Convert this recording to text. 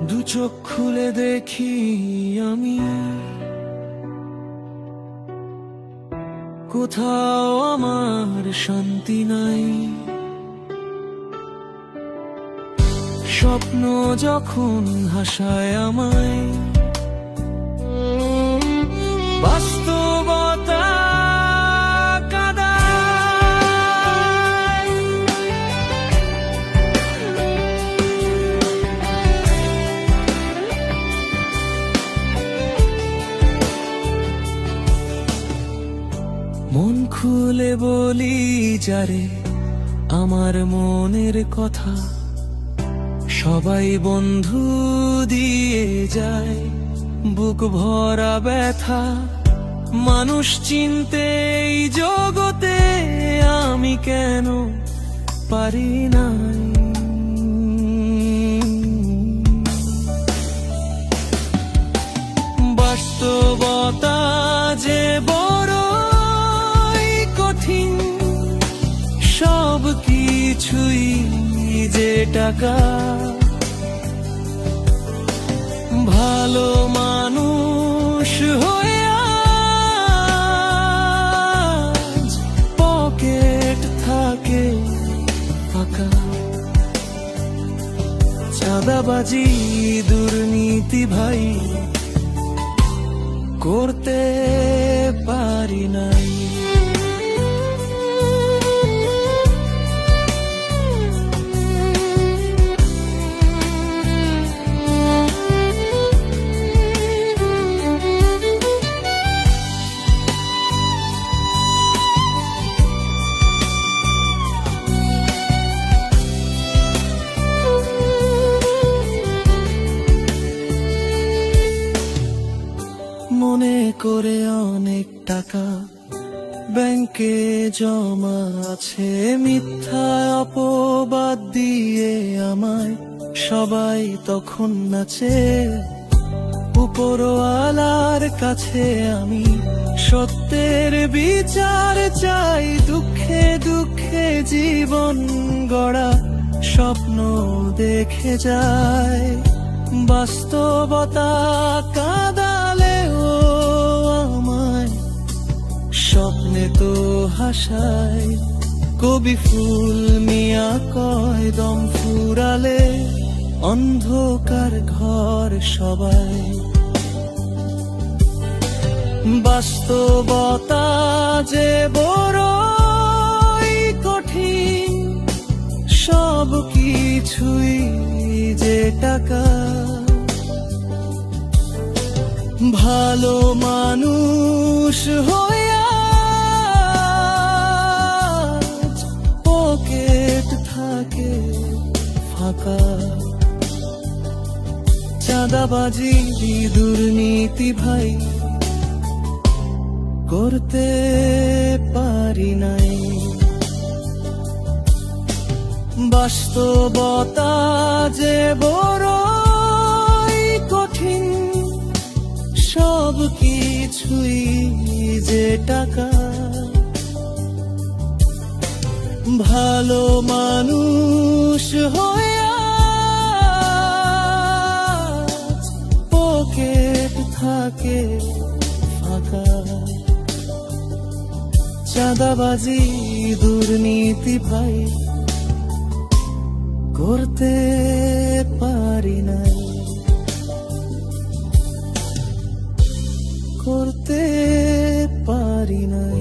দু চোখ খুলে দেখি আমি কোথাও আমার শান্তি নাই। স্বপ্ন যখন হাসায় আমায়, বাস্তবতা কাঁদায়। মন খুলে বলি যারে আমার মনের কথা, সবাই বন্ধু দিয়ে যায় বুক ভরা ব্যথা। মানুষ চিনতে এই জগতে আমি কেন পারি নাই। বাস্তবতা যে বড়ই কঠিন, সব কিছুই যে টাকা। ভালো মানুষ হয়ে আজ পকেট থাকে ফাঁকা। চাঁদাবাজি দুর্নীতি ভাই করতে পারি নাই। মনে করে অনেক টাকা ব্যাংকে জমা আছে, মিথ্যা অপবাদ দিয়ে আমায় সবাই তখন নাচে। উপরওয়ালার কাছে আমি সত্যের বিচার চাই। দুঃখে দুঃখে জীবন গড়া স্বপ্ন দেখে যায়। বাস্তবতা কাঁদালেও আমায় স্বপ্নে তো হাসায়। কবি ফুল মিয়া কয় দম ফুরালে অন্ধকার ঘর সবাই। বাস্তবতা যে বড়ই কঠিন, সব কিছুই যে টাকা। ভালো মানুষ হয়ে আজ পকেট থাকে ফাঁকা। চাঁদাবাজি দুর্নীতি ভাই করতে পারি নাই। বাস্তবতা যে বড়ই কঠিন, সব কিছুই যে টাকা। ভালো মানুষ হয়ে আজ পকেট থাকে ফাঁকা। চাঁদাবাজি দুর্নীতি ভাই করতে পারি নাই, করতে পারি নাই।